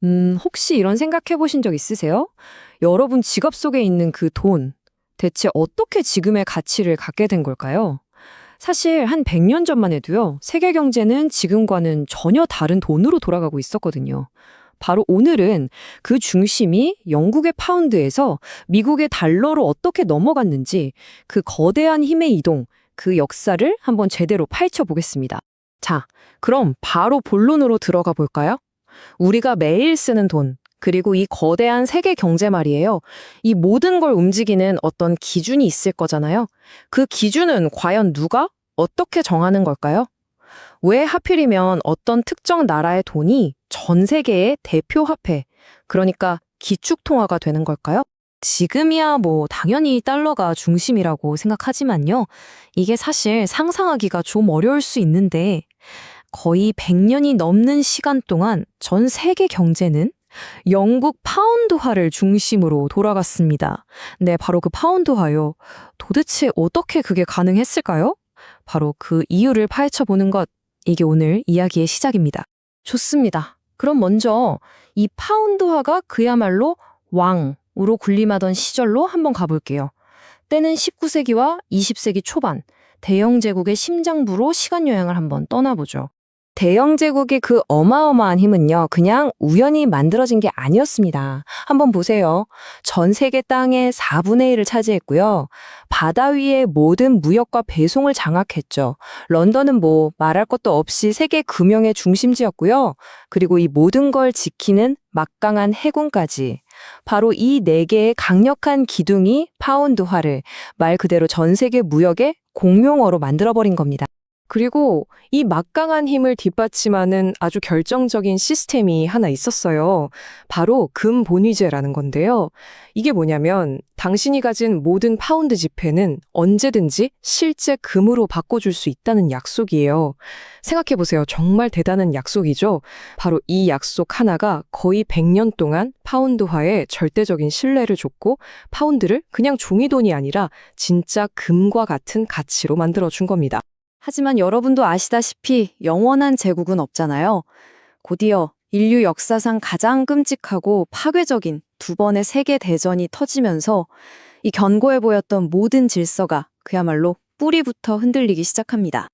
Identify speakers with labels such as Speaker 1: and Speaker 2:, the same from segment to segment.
Speaker 1: 혹시 이런 생각해 보신 적 있으세요? 여러분 지갑 속에 있는 그 돈, 대체 어떻게 지금의 가치를 갖게 된 걸까요? 사실 한 100년 전만 해도요, 세계 경제는 지금과는 전혀 다른 돈으로 돌아가고 있었거든요. 바로 오늘은 그 중심이 영국의 파운드에서 미국의 달러로 어떻게 넘어갔는지 그 거대한 힘의 이동, 그 역사를 한번 제대로 파헤쳐 보겠습니다.
Speaker 2: 자, 그럼 바로 본론으로 들어가 볼까요? 우리가 매일 쓰는 돈, 그리고 이 거대한 세계 경제 말이에요. 이 모든 걸 움직이는 어떤 기준이 있을 거잖아요. 그 기준은 과연 누가 어떻게 정하는 걸까요? 왜 하필이면 어떤 특정 나라의 돈이 전 세계의 대표 화폐, 그러니까 기축통화가 되는 걸까요?
Speaker 1: 지금이야 뭐 당연히 달러가 중심이라고 생각하지만요. 이게 사실 상상하기가 좀 어려울 수 있는데 거의 100년이 넘는 시간 동안 전 세계 경제는 영국 파운드화를 중심으로 돌아갔습니다. 네, 바로 그 파운드화요. 도대체 어떻게 그게 가능했을까요? 바로 그 이유를 파헤쳐 보는 것, 이게 오늘 이야기의 시작입니다.
Speaker 2: 좋습니다. 그럼 먼저 이 파운드화가 그야말로 왕으로 군림하던 시절로 한번 가볼게요. 때는 19세기와 20세기 초반, 대영 제국의 심장부로 시간 여행을 한번 떠나보죠.
Speaker 1: 대영 제국의 그 어마어마한 힘은요, 그냥 우연히 만들어진 게 아니었습니다. 한번 보세요. 전 세계 땅의 4분의 1을 차지했고요. 바다 위의 모든 무역과 배송을 장악했죠. 런던은 뭐 말할 것도 없이 세계 금융의 중심지였고요. 그리고 이 모든 걸 지키는 막강한 해군까지. 바로 이 네 개의 강력한 기둥이 파운드화를 말 그대로 전 세계 무역의 공용어로 만들어버린 겁니다.
Speaker 2: 그리고 이 막강한 힘을 뒷받침하는 아주 결정적인 시스템이 하나 있었어요. 바로 금본위제라는 건데요. 이게 뭐냐면 당신이 가진 모든 파운드 지폐는 언제든지 실제 금으로 바꿔줄 수 있다는 약속이에요. 생각해보세요. 정말 대단한 약속이죠. 바로 이 약속 하나가 거의 100년 동안 파운드화에 절대적인 신뢰를 줬고 파운드를 그냥 종이돈이 아니라 진짜 금과 같은 가치로 만들어준 겁니다.
Speaker 1: 하지만 여러분도 아시다시피 영원한 제국은 없잖아요. 곧이어 인류 역사상 가장 끔찍하고 파괴적인 두 번의 세계 대전이 터지면서 이 견고해 보였던 모든 질서가 그야말로 뿌리부터 흔들리기 시작합니다.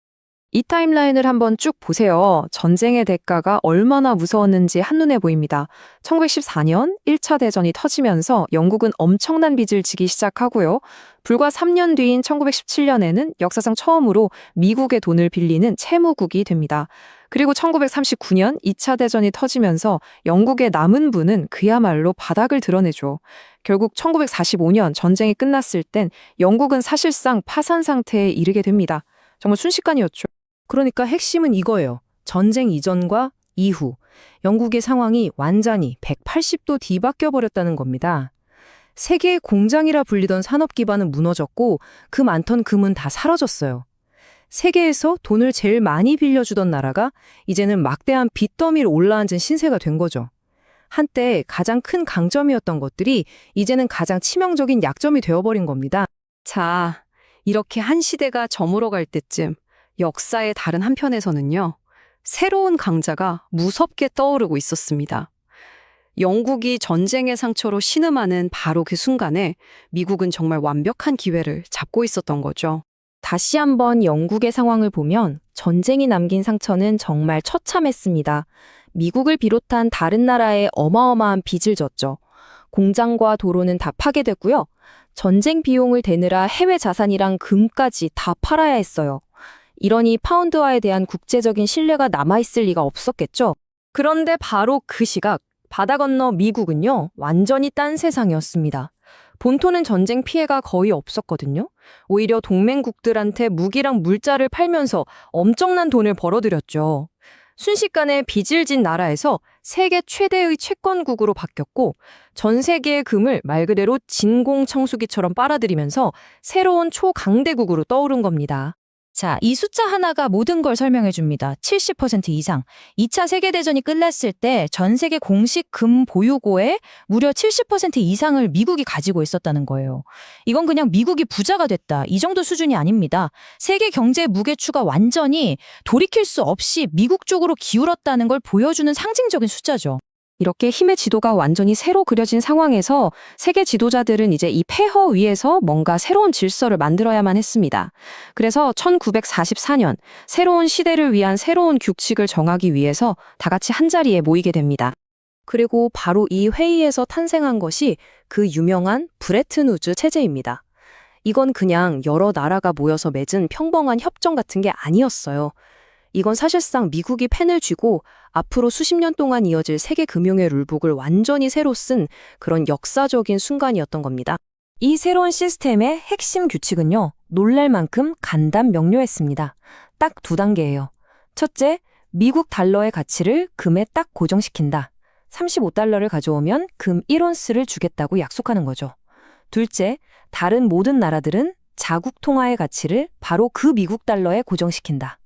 Speaker 1: 이 타임라인을 한번 쭉 보세요. 전쟁의 대가가 얼마나 무서웠는지 한눈에 보입니다. 1914년 1차 대전이 터지면서 영국은 엄청난 빚을 지기 시작하고요. 불과 3년 뒤인 1917년에는 역사상 처음으로 미국의 돈을 빌리는 채무국이 됩니다. 그리고 1939년 2차 대전이 터지면서 영국의 남은 부는 그야말로 바닥을 드러내죠. 결국 1945년 전쟁이 끝났을 땐 영국은 사실상 파산 상태에 이르게 됩니다. 정말 순식간이었죠. 그러니까 핵심은 이거예요. 전쟁 이전과 이후 영국의 상황이 완전히 180도 뒤바뀌어 버렸다는 겁니다. 세계의 공장이라 불리던 산업 기반은 무너졌고 그 많던 금은 다 사라졌어요. 세계에서 돈을 제일 많이 빌려주던 나라가 이제는 막대한 빚더미를 올라앉은 신세가 된 거죠. 한때 가장 큰 강점이었던 것들이 이제는 가장 치명적인 약점이 되어버린 겁니다. 자, 이렇게 한 시대가 저물어갈 때쯤 역사의 다른 한편에서는요, 새로운 강자가 무섭게 떠오르고 있었습니다. 영국이 전쟁의 상처로 신음하는 바로 그 순간에 미국은 정말 완벽한 기회를 잡고 있었던 거죠. 다시 한번 영국의 상황을 보면 전쟁이 남긴 상처는 정말 처참했습니다. 미국을 비롯한 다른 나라에 어마어마한 빚을 졌죠. 공장과 도로는 다 파괴됐고요. 전쟁 비용을 대느라 해외 자산이랑 금까지 다 팔아야 했어요. 이러니 파운드화에 대한 국제적인 신뢰가 남아있을 리가 없었겠죠. 그런데 바로 그 시각, 바다 건너 미국은요, 완전히 딴 세상이었습니다. 본토는 전쟁 피해가 거의 없었거든요. 오히려 동맹국들한테 무기랑 물자를 팔면서 엄청난 돈을 벌어들였죠. 순식간에 빚을 진 나라에서 세계 최대의 채권국으로 바뀌었고 전 세계의 금을 말 그대로 진공청소기처럼 빨아들이면서 새로운 초강대국으로 떠오른 겁니다.
Speaker 3: 자, 이 숫자 하나가 모든 걸 설명해 줍니다. 70% 이상. 2차 세계대전이 끝났을 때 전 세계 공식 금 보유고의 무려 70% 이상을 미국이 가지고 있었다는 거예요. 이건 그냥 미국이 부자가 됐다. 이 정도 수준이 아닙니다. 세계 경제의 무게추가 완전히 돌이킬 수 없이 미국 쪽으로 기울었다는 걸 보여주는 상징적인 숫자죠.
Speaker 1: 이렇게 힘의 지도가 완전히 새로 그려진 상황에서 세계 지도자들은 이제 이 폐허 위에서 뭔가 새로운 질서를 만들어야만 했습니다. 그래서 1944년 새로운 시대를 위한 새로운 규칙을 정하기 위해서 다 같이 한자리에 모이게 됩니다. 그리고 바로 이 회의에서 탄생한 것이 그 유명한 브레튼 우즈 체제입니다. 이건 그냥 여러 나라가 모여서 맺은 평범한 협정 같은 게 아니었어요. 이건 사실상 미국이 펜을 쥐고 앞으로 수십 년 동안 이어질 세계 금융의 룰북을 완전히 새로 쓴 그런 역사적인 순간이었던 겁니다. 이 새로운 시스템의 핵심 규칙은요, 놀랄 만큼 간단 명료했습니다. 딱 2단계예요. 첫째, 미국 달러의 가치를 금에 딱 고정시킨다. 35달러를 가져오면 금 1온스를 주겠다고 약속하는 거죠. 둘째, 다른 모든 나라들은 자국 통화의 가치를 바로 그 미국 달러에 고정시킨다.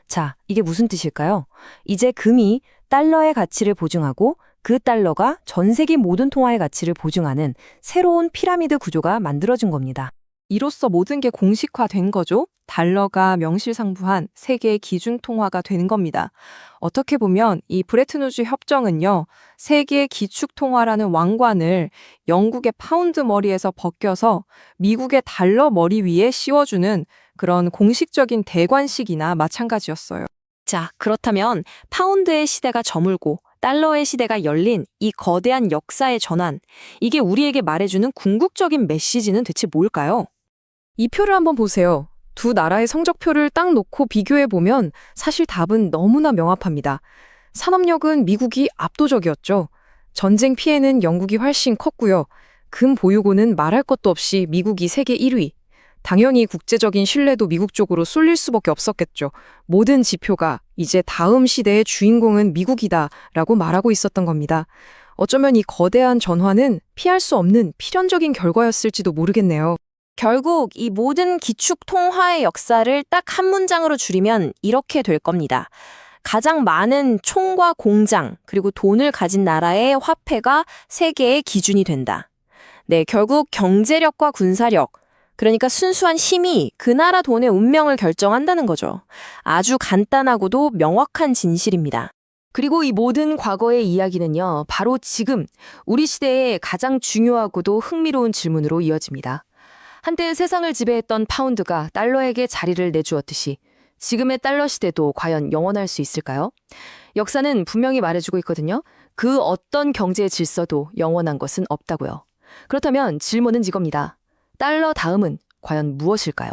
Speaker 1: 자, 이게 무슨 뜻일까요? 이제 금이 달러의 가치를 보증하고 그 달러가 전 세계 모든 통화의 가치를 보증하는 새로운 피라미드 구조가 만들어진 겁니다.
Speaker 2: 이로써 모든 게 공식화된 거죠. 달러가 명실상부한 세계의 기준 통화가 되는 겁니다. 어떻게 보면 이 브레튼 우즈 협정은요, 세계 기축 통화라는 왕관을 영국의 파운드 머리에서 벗겨서 미국의 달러 머리 위에 씌워주는 그런 공식적인 대관식이나 마찬가지였어요.
Speaker 1: 자, 그렇다면 파운드의 시대가 저물고 달러의 시대가 열린 이 거대한 역사의 전환, 이게 우리에게 말해주는 궁극적인 메시지는 대체 뭘까요?
Speaker 2: 이 표를 한번 보세요. 두 나라의 성적표를 딱 놓고 비교해보면 사실 답은 너무나 명확합니다. 산업력은 미국이 압도적이었죠. 전쟁 피해는 영국이 훨씬 컸고요. 금 보유고는 말할 것도 없이 미국이 세계 1위. 당연히 국제적인 신뢰도 미국 쪽으로 쏠릴 수밖에 없었겠죠. 모든 지표가 이제 다음 시대의 주인공은 미국이다라고 말하고 있었던 겁니다. 어쩌면 이 거대한 전환은 피할 수 없는 필연적인 결과였을지도 모르겠네요.
Speaker 1: 결국 이 모든 기축 통화의 역사를 딱 한 문장으로 줄이면 이렇게 될 겁니다. 가장 많은 총과 공장, 그리고 돈을 가진 나라의 화폐가 세계의 기준이 된다. 네, 결국 경제력과 군사력, 그러니까 순수한 힘이 그 나라 돈의 운명을 결정한다는 거죠. 아주 간단하고도 명확한 진실입니다. 그리고 이 모든 과거의 이야기는요, 바로 지금 우리 시대의 가장 중요하고도 흥미로운 질문으로 이어집니다. 한때 세상을 지배했던 파운드가 달러에게 자리를 내주었듯이 지금의 달러 시대도 과연 영원할 수 있을까요? 역사는 분명히 말해주고 있거든요. 그 어떤 경제 질서도 영원한 것은 없다고요. 그렇다면 질문은 이겁니다. 달러 다음은 과연 무엇일까요?